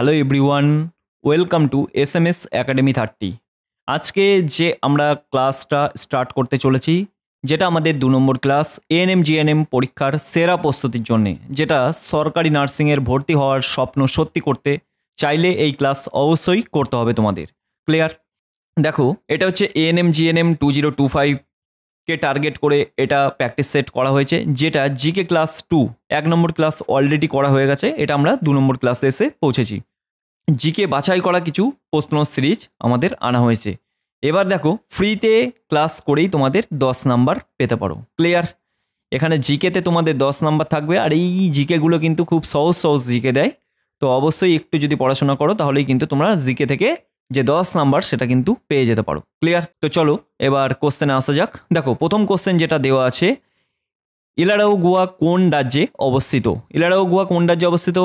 Hello everyone, welcome to SMS academy 30। আজকে যে আমরা ক্লাসটা স্টার্ট করতে চলেছি, যেটা আমাদের 2 নম্বর ক্লাস এএনএম জিএনএম পরীক্ষার সেরা প্রস্তুতির জন্যে, যেটা সরকারি নার্সিংয়ের ভর্তি হওয়ার স্বপ্ন সত্যি করতে চাইলে এই ক্লাস অবশ্যই করতে হবে তোমাদের। ক্লিয়ার? দেখো, এটা হচ্ছে এএনএম জিএনএম 2025 কে টার্গেট করে এটা প্র্যাকটিস সেট করা হয়েছে, যেটা জিকে ক্লাস 2 1 নম্বর ক্লাস অলরেডি করা হয়ে গেছে। এটা আমরা 2 নম্বর ক্লাসে এসে পৌঁছেছি। জিকে বাছাই করা কিছু প্রশ্ন সিরিজ আমাদের আনা হয়েছে। এবার দেখো, ফ্রিতে ক্লাস করেই তোমাদের 10 নাম্বার পেতে পারো। ক্লিয়ার? এখানে জিকেতে তোমাদের 10 নাম্বার থাকবে, আর এই জিকেগুলো কিন্তু খুব সহজ সহজ জিকে দেয়। তো অবশ্যই একটু যদি পড়াশোনা করো তাহলেই কিন্তু তোমরা জিকে থেকে যে 10 নাম্বার সেটা কিন্তু পেয়ে যেতে পারো। ক্লিয়ার? তো চলো এবার কোশ্চেনে আসা যাক। দেখো, প্রথম কোশ্চেন যেটা দেওয়া আছে, ইলারাগুয়া কোন রাজ্যে অবস্থিত? ইলারাগুয়া কোন রাজ্যে অবস্থিত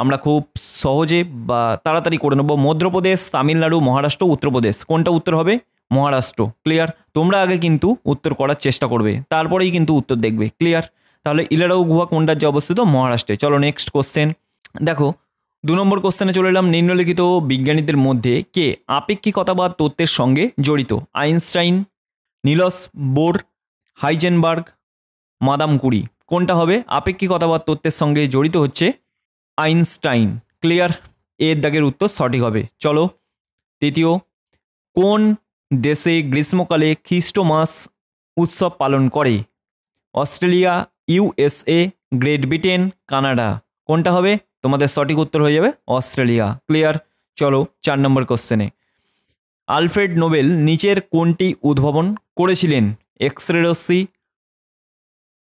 আমরা খুব সহজে বা তাড়াতাড়ি করে নেব। মধ্যপ্রদেশ, তামিলনাড়ু, মহারাষ্ট্র, উত্তরপ্রদেশ। কোনটা উত্তর হবে? মহারাষ্ট্র। ক্লিয়ার? তোমরা আগে কিন্তু উত্তর করার চেষ্টা করবে, তারপরেই কিন্তু উত্তর দেখবে। ক্লিয়ার? তাহলে ইলারাগুয়া কোন রাজ্যে অবস্থিত? মহারাষ্ট্রে। চলো নেক্সট কোশ্চেন। দেখো, 2 নম্বর কোশ্চেনে চলে এলাম। নিম্নলিখিত বিজ্ঞানীদের মধ্যে কে আপেক্ষিকতাবাদ তত্ত্বের সঙ্গে জড়িত? Einstein, Niels Bohr, Heisenberg, Madame Curie. কোনটা হবে? আপেক্ষিকতাবাদ তত্ত্বের সঙ্গে জড়িত হচ্ছে আইনস্টাইন। ক্লিয়ার? এর দাগের উত্তর সঠিক হবে। চলো তৃতীয়, কোন দেশে গ্রীষ্মকালে খ্রিস্টমাস উৎসব পালন করে? Australia, USA, great Britain, Canada. কোনটা হবে? তোমাদের সঠিক উত্তর হয়ে যাবে অস্ট্রেলিয়া। ক্লিয়ার? চলো 4 নম্বর কোশ্চেনে। আলফ্রেড নোবেল নিচের কোনটি উদ্ভাবন করেছিলেন? এক্স রে রশ্মি,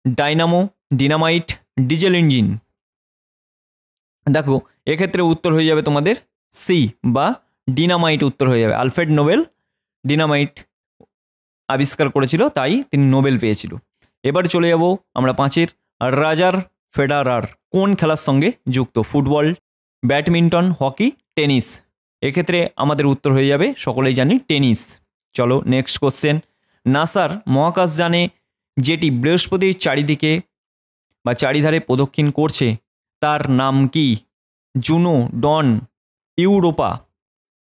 ডাইনামো, ডিনামাইট, ডিজেল ইঞ্জিন। দেখো, এক্ষেত্রে উত্তর হয়ে যাবে তোমাদের সি বা ডিনামাইট উত্তর হয়ে যাবে। আলফ্রেড নোবেল ডিনামাইট আবিষ্কার করেছিল, তাই তিনি নোবেল পেয়েছিল। এবার চলে যাব আমরা 5-এর। রজার ফেডারার কোন খেলার সঙ্গে যুক্ত? Football, badminton, hockey, tennis. এক্ষেত্রে আমাদের উত্তর হয়ে যাবে, সকলেই জানি, টেনিস। চলো নেক্সট কোশ্চেন। নাসার মহাকাশযানে যেটি বৃহস্পতির চারিদিকে বা চারিধারে প্রদক্ষিণ করছে তার নাম কি? জুনো, ডন, ইউরোপা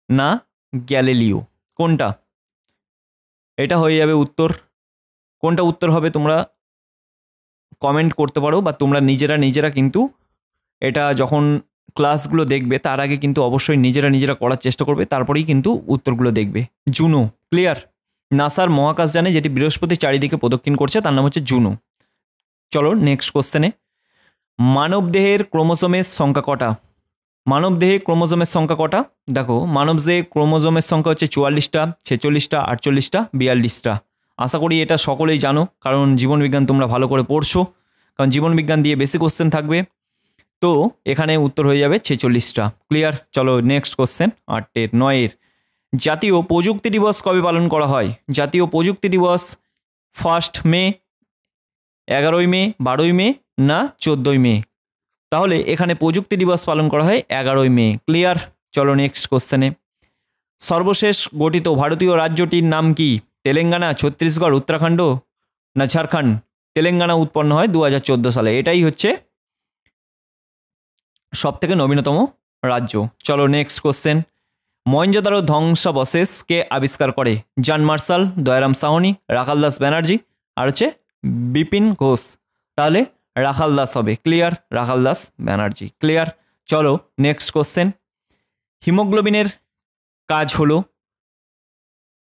না গ্যালিলিও? কোনটা? এটা হয়ে যাবে উত্তর। কোনটা উত্তর হবে তোমরা কমেন্ট করতে পারো, বা তোমরা নিজেরা কিন্তু এটা যখন ক্লাসগুলো দেখবে তার আগে কিন্তু অবশ্যই নিজেরা করার চেষ্টা করবে, তারপরেই কিন্তু উত্তরগুলো দেখবে। জুনো। ক্লিয়ার? নাসার মহাকাশযানে যেটি বৃহস্পতির চারিদিকে প্রদক্ষিণ করছে তার নাম হচ্ছে জুনো। চলো নেক্সট কোশ্চেনে। মানবদেহের ক্রোমোজোমের সংখ্যা কটা? মানবদেহে ক্রোমোজোমের সংখ্যা কটা? দেখো, মানবদেহে ক্রোমোজোমের সংখ্যা হচ্ছে 44টা, 46টা, 48টা, 42টা। আশা করি এটা সকলেই জানো, কারণ জীবনবিজ্ঞান তোমরা ভালো করে পড়ছো, কারণ জীবনবিজ্ঞান দিয়ে বেশি কোশ্চেন থাকবে। তো এখানে উত্তর হয়ে যাবে 46টা। ক্লিয়ার? চলো নেক্সট কোশ্চেন 8-এর 9-এর। জাতীয় প্রযুক্তি দিবস কবে পালন করা হয়? জাতীয় প্রযুক্তি দিবস 1 মে, 11 মে, 12 মে না 14 মে? তাহলে এখানে প্রযুক্তি দিবস পালন করা হয় 11 মে। ক্লিয়ার? চলো নেক্সট কোশ্চেনে। সর্বশেষ গঠিত ভারতীয় রাজ্যটির নাম কি? তেলেঙ্গানা, ছত্তিশগড়, উত্তরাখণ্ড না ঝাড়খণ্ড? তেলেঙ্গানা উৎপন্ন হয় 2014 সালে। এটাই হচ্ছে সব থেকে নবীনতম রাজ্য। চলো নেক্সট কোশ্চেন। মহেঞ্জোদারো ধ্বংসাবশেষ কে আবিষ্কার করে? জন মার্শাল, দয়ারাম সাহনি, রাখাল দাস ব্যানার্জি, আর হচ্ছে বিপিন ঘোষ। তাহলে রাখাল দাস হবে। ক্লিয়ার? রাখাল দাস ব্যানার্জি। ক্লিয়ার? চলো নেক্সট কোশ্চেন। হিমোগ্লোবিনের কাজ হলো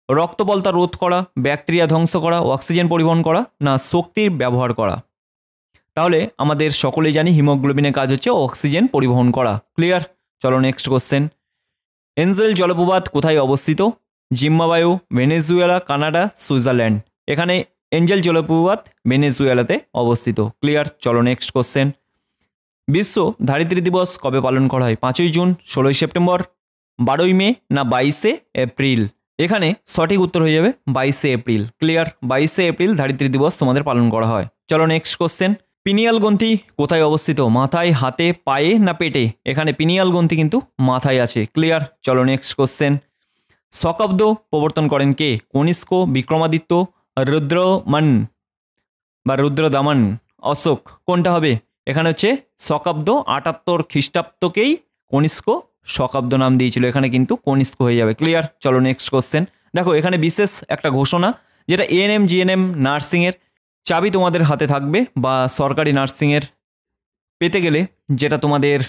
রক্তপলতা রোধ করা, ব্যাকটেরিয়া ধ্বংস করা, অক্সিজেন পরিবহন করা না শক্তির ব্যবহার করা? তাহলে আমাদের সকলেই জানি হিমোগ্লোবিনের কাজ হচ্ছে অক্সিজেন পরিবহন করা। ক্লিয়ার? চলো নেক্সট কোশ্চেন। এঞ্জেল জলপ্রপাত কোথায় অবস্থিত? Zimbabwe, Venezuela, Canada, Switzerland. এখানে এঞ্জেল জলপ্রপাত ভেনেজুয়েলাতে অবস্থিত। ক্লিয়ার? চলো নেক্সট কোশ্চেন। বিশ্ব ধারিত্রী দিবস কবে পালন করা হয়? 5ই জুন, 16ই সেপ্টেম্বর, 12ই মে না 22শে এপ্রিল? এখানে সঠিক উত্তর হয়ে যাবে 22শে এপ্রিল। ক্লিয়ার? 22শে এপ্রিল ধারিত্রী দিবস তোমাদের পালন করা হয়। চলো নেক্সট কোশ্চেন। পিনিয়াল গ্রন্থি কোথায় অবস্থিত? মাথায়, হাতে, পায়ে না পেটে? এখানে পিনিয়াল গ্রন্থি কিন্তু মাথায় আছে। ক্লিয়ার? চলো নেক্সট কোশ্চেন। শকাব্দ প্রবর্তন করেন কে? কনিষ্ক, বিক্রমাদিত্য, রুদ্রমন বা রুদ্রদামন, অশোক? কোনটা হবে? এখানে হচ্ছে শকাব্দ 78 খ্রিস্টাব্দকেই কনিষ্ক শকাব্দ নাম দিয়েছিল, এখানে কিন্তু কনিষ্ক হয়ে যাবে। ক্লিয়ার? চলো নেক্সট কোশ্চেন। দেখো এখানে বিশেষ একটা ঘোষণা, যেটা এএনএম জিএনএম নার্সিংয়ের চাবি তোমাদের হাতে থাকবে, বা সরকারি নার্সিংয়ের পেতে গেলে যেটা তোমাদের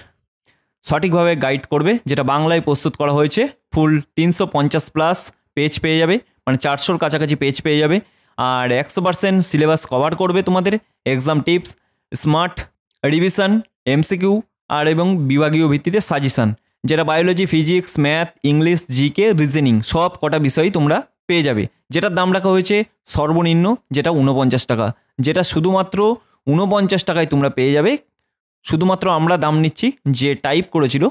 সঠিকভাবে গাইড করবে, যেটা বাংলায় প্রস্তুত করা হয়েছে। ফুল 350+ পেজ পেয়ে যাবে, মানে 400-র কাছাকাছি পেজ পেয়ে যাবে। আর 100% সিলেবাস কভার করবে তোমাদের। Exam tips, smart revision, MCQ আর এবং বিভাগীয় ভিত্তিতে সাজেশান, যেটা biology, physics, math, English, GK, reasoning সব কটা বিষয়ই তোমরা পেয়ে যাবে। যেটার দাম রাখা হয়েছে সর্বনিম্ন, যেটা 49 টাকা, যেটা শুধুমাত্র 49 টাকায় তোমরা পেয়ে যাবে। শুধুমাত্র আমরা দাম নিচ্ছি, যে টাইপ করেছিল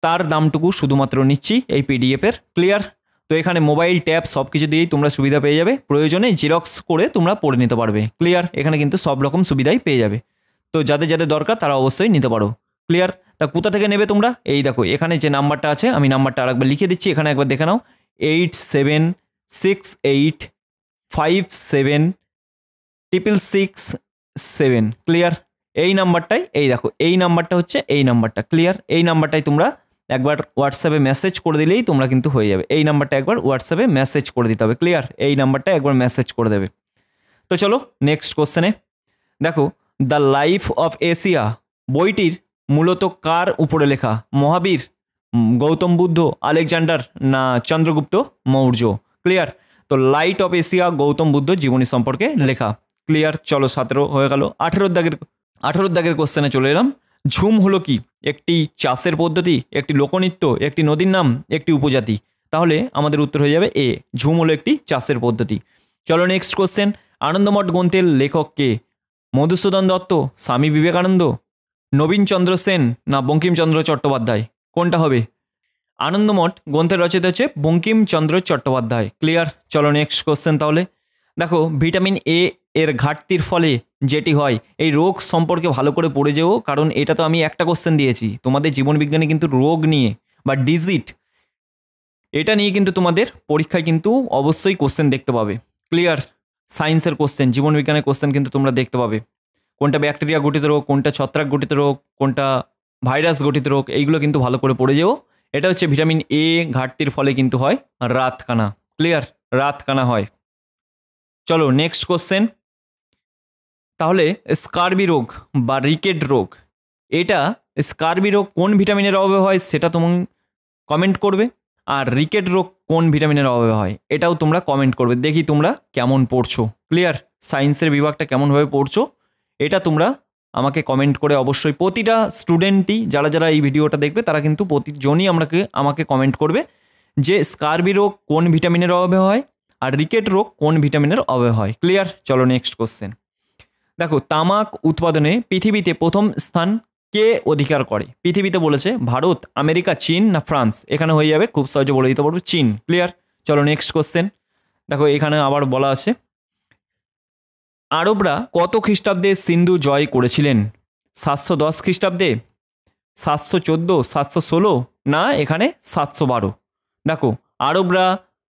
তার দামটুকু শুধুমাত্র নিচ্ছি এই পিডিএফের। ক্লিয়ার? তো এখানে মোবাইল, ট্যাব সব কিছু দিয়েই তোমরা সুবিধা পেয়ে যাবে। প্রয়োজনে জেরক্স করে তোমরা পড়ে নিতে পারবে। ক্লিয়ার? এখানে কিন্তু সব রকম সুবিধাই পেয়ে যাবে। তো যাদের যাদের দরকার তারা অবশ্যই নিতে পারো। ক্লিয়ার? তা কোথা থেকে নেবে তোমরা? এই দেখো এখানে যে নাম্বারটা আছে, আমি নাম্বারটা আরেকবার লিখে দিচ্ছি, এখানে একবার দেখে নাও। 8768576667। ক্লিয়ার? এই নাম্বারটাই, এই দেখো এই নাম্বারটা হচ্ছে এই নাম্বারটা। ক্লিয়ার? এই নাম্বারটাই তোমরা একবার হোয়াটসঅ্যাপে মেসেজ করে দিলেই তোমরা কিন্তু হয়ে যাবে। এই নাম্বারটা একবার হোয়াটসঅ্যাপে মেসেজ করে দিতে হবে। ক্লিয়ার? এই নাম্বারটা একবার মেসেজ করে দেবে। তো চলো নেক্সট কোশ্চেনে। দেখো দ্য লাইফ অফ এশিয়া বইটির মূলত কার উপরে লেখা? মহাবীর, গৌতম বুদ্ধ, আলেকজান্ডার না চন্দ্রগুপ্ত মৌর্য? ক্লিয়ার? তো light off Asia Gautam Buddha জীবনী সম্পর্কে লেখা। ক্লিয়ার? চলো 17 হয়ে গেল। 18 দাগের কোশ্চেনে চলে এলাম। ঝুম হলো কি? একটি চাষের পদ্ধতি, একটি লোকনৃত্য, একটি নদীর নাম, একটি উপজাতি? তাহলে আমাদের উত্তর হয়ে যাবে এ, ঝুম হলো একটি চাষের পদ্ধতি। চলো নেক্সট কোশ্চেন। আনন্দমঠ গ্রন্থের লেখক কে? মধুসূদন দত্ত, স্বামী বিবেকানন্দ, নবীনচন্দ্র সেন না বঙ্কিমচন্দ্র চট্টোপাধ্যায়? কোনটা হবে? আনন্দমঠ গ্রন্থের রচিত হচ্ছে বঙ্কিমচন্দ্র চট্টোপাধ্যায়। ক্লিয়ার? চলো নেক্সট কোশ্চেন তাহলে। দেখো ভিটামিন এ এর ঘাটতির ফলে যেটি হয়, এই রোগ সম্পর্কে ভালো করে পড়ে যেও, কারণ এটা তো আমি একটা কোশ্চেন দিয়েছি। তোমাদের জীবনবিজ্ঞানে কিন্তু রোগ নিয়ে বা ডিজিট, এটা নিয়ে কিন্তু তোমাদের পরীক্ষায় কিন্তু অবশ্যই কোশ্চেন দেখতে পাবে। ক্লিয়ার? সায়েন্সের কোশ্চেন, জীবনবিজ্ঞানের কোশ্চেন কিন্তু তোমরা দেখতে পাবে। কোনটা ব্যাকটেরিয়া গঠিত রোগ, কোনটা ছত্রাক গঠিত রোগ, কোনটা ভাইরাস গঠিত রোগ, এইগুলো কিন্তু ভালো করে পড়ে যেও। এটা হচ্ছে ভিটামিন এ ঘাটতির ফলে কিন্তু হয় রাতকানা। ক্লিয়ার? রাতকানা হয়। চলো নেক্সট কোশ্চেন। তাহলে স্কারবি রোগ বা রিকেট রোগ, এটা স্কারবি রোগ কোন ভিটামিনের অভাবে হয় সেটা তুমি কমেন্ট করবে। আর রিকেট রোগ কোন ভিটামিনের অভাবে হয় এটাও তোমরা কমেন্ট করবে। দেখি তোমরা কেমন পড়ছো। ক্লিয়ার? সায়েন্সের বিভাগটা কেমনভাবে পড়ছো এটা তোমরা আমাকে কমেন্ট করে অবশ্যই, প্রতিটা স্টুডেন্টই যারা যারা এই ভিডিওটা দেখবে তারা কিন্তু প্রতিজনই আমাকে কমেন্ট করবে যে স্কারবি রোগ কোন ভিটামিনের অভাবে হয় আর রিকেট রোগ কোন ভিটামিনের অভাবে হয়। ক্লিয়ার? চলো নেক্সট কোশ্চেন। দেখো তামাক উৎপাদনে পৃথিবীতে প্রথম স্থান কে অধিকার করে? পৃথিবীতে বলেছে ভারত, আমেরিকা, চীন না ফ্রান্স? এখানে হয়ে যাবে, খুব সহজে বলে দিতে পারবো, চীন। ক্লিয়ার? চলো নেক্সট কোশ্চেন। দেখো এখানে আবার বলা আছে আরবরা কত খ্রিস্টাব্দে সিন্ধু জয় করেছিলেন? 710 খ্রিস্টাব্দে, 714, 716 না এখানে 712? দেখো আরবরা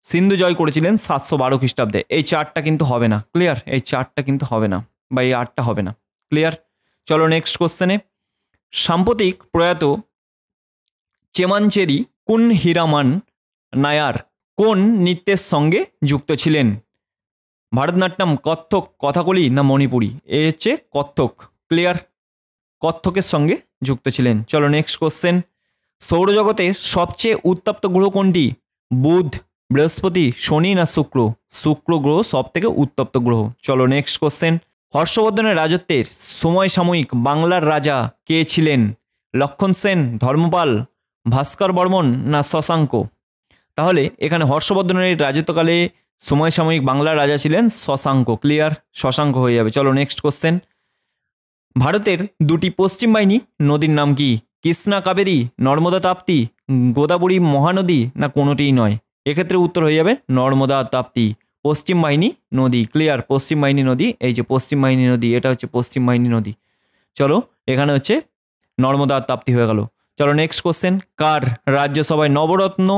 সিন্ধু জয় করেছিলেন 712 খ্রিস্টাব্দে। এই চারটা কিন্তু হবে না। ক্লিয়ার? এই চারটা কিন্তু হবে না, বা এই 8টা হবে না। ক্লিয়ার? চলো নেক্সট কোশ্চেনে। সাম্প্রতিক প্রয়াত চেমানচেরি কুন হীরামান নায়ার কোন নৃত্যের সঙ্গে যুক্ত ছিলেন? ভারতনাট্যম, কত্থক, কথাকলি না মণিপুরি? এ হচ্ছে কত্থক। ক্লিয়ার? কত্থকের সঙ্গে যুক্ত ছিলেন। চলো নেক্সট কোশ্চেন। সৌরজগতের সবচেয়ে উত্তপ্ত গ্রহ কোনটি? বুধ, বৃহস্পতি, শনি না শুক্র? শুক্র গ্রহ সব থেকে উত্তপ্ত গ্রহ। চলো নেক্সট কোশ্চেন। হর্ষবর্ধনের রাজত্বের সমসাময়িক বাংলার রাজা কে ছিলেন? লক্ষণ সেন, ধর্মপাল, ভাস্কর বর্মন না শশাঙ্ক? তাহলে এখানে হর্ষবর্ধনের রাজত্বকালে সমসাময়িক বাংলার রাজা ছিলেন শশাঙ্ক। ক্লিয়ার? শশাঙ্ক হয়ে যাবে। চলো নেক্সট কোশ্চেন। ভারতের দুটি পশ্চিম বাহিনী নদীর নাম কি? কৃষ্ণা কাবেরী, নর্মদা তাপ্তি, গোদাবরী মহানদী না কোনোটিই নয়? এক্ষেত্রে উত্তর হয়ে যাবে নর্মদা তাপ্তি। পশ্চিম বাহিনী নদী। ক্লিয়ার? পশ্চিম বাহিনী নদী, এই যে পশ্চিম বাহিনী নদী, এটা হচ্ছে পশ্চিম বাহিনী নদী। চলো এখানে হচ্ছে নর্মদা তাপ্তি হয়ে গেল। চলো নেক্সট কোশ্চেন। কার রাজ্যসভায় নবরত্ন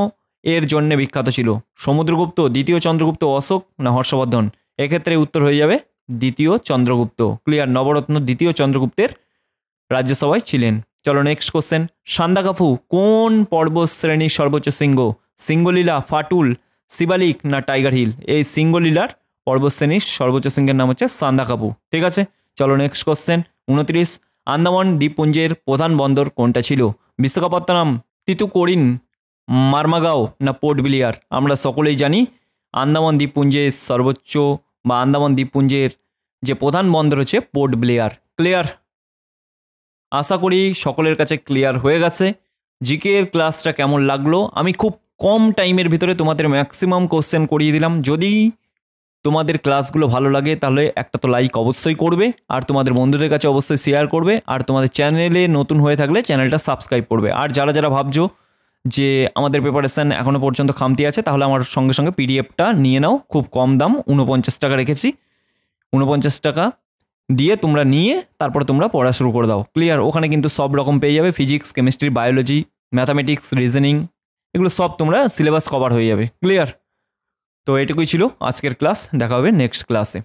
এর জন্য বিখ্যাত ছিল? সমুদ্রগুপ্ত, দ্বিতীয় চন্দ্রগুপ্ত, অশোক না হর্ষবর্ধন? এক্ষেত্রে উত্তর হয়ে যাবে দ্বিতীয় চন্দ্রগুপ্ত। ক্লিয়ার? নবরত্ন দ্বিতীয় চন্দ্রগুপ্তের রাজ্যসভায় ছিলেন। চলো নেক্সট কোশ্চেন, সান্দাকাফু কোন পর্বত শ্রেণীর সর্বোচ্চ শৃঙ্গ? সিঙ্গলীলা, ফাটুল, শিবালিক না টাইগার হিল? এই সিঙ্গলীলার পর্বত শ্রেণীর সর্বোচ্চ শৃঙ্গের নাম হচ্ছে সান্দাকাফু। ঠিক আছে, চলো নেক্সট কোশ্চেন 29, আন্দামান দ্বীপপুঞ্জের প্রধান বন্দর কোনটা ছিল? বিশাখাপত্তনম, তিতুকোরিন, মারমাগাও না পোর্ট ব্লেয়ার? আমরা সকলেই জানি আন্দামান দ্বীপপুঞ্জের সর্বোচ্চ বা আন্দামান দ্বীপপুঞ্জের যে প্রধান বন্দর হচ্ছে পোর্ট ব্লেয়ার। ক্লিয়ার? আশা করি সকলের কাছে ক্লিয়ার হয়ে গেছে। জিকে এর ক্লাসটা কেমন লাগলো? আমি খুব কম টাইমের ভিতরে তোমাদের ম্যাক্সিমাম কোশ্চেন করিয়ে দিলাম। যদি তোমাদের ক্লাসগুলো ভালো লাগে তাহলে একটা তো লাইক অবশ্যই করবে, আর তোমাদের বন্ধুদের কাছে অবশ্যই শেয়ার করবে, আর তোমাদের চ্যানেলে নতুন হয়ে থাকলে চ্যানেলটা সাবস্ক্রাইব করবে। আর যারা যারা ভাবছো যে আমাদের প্রিপারেশান এখনও পর্যন্ত খামতি আছে, তাহলে আমার সঙ্গে সঙ্গে পিডিএফটা নিয়ে নাও, খুব কম দাম, 49 টাকা রেখেছি। 49 টাকা দিয়ে তোমরা নিয়ে তারপর তোমরা পড়া শুরু করে দাও। ক্লিয়ার? ওখানে কিন্তু সব রকম পেয়ে যাবে, physics, chemistry, biology, mathematics, reasoning, এগুলো সব তোমরা সিলেবাস কভার হয়ে যাবে। ক্লিয়ার? তো এটুকুই ছিল আজকের ক্লাস, দেখা হবে নেক্সট ক্লাসে।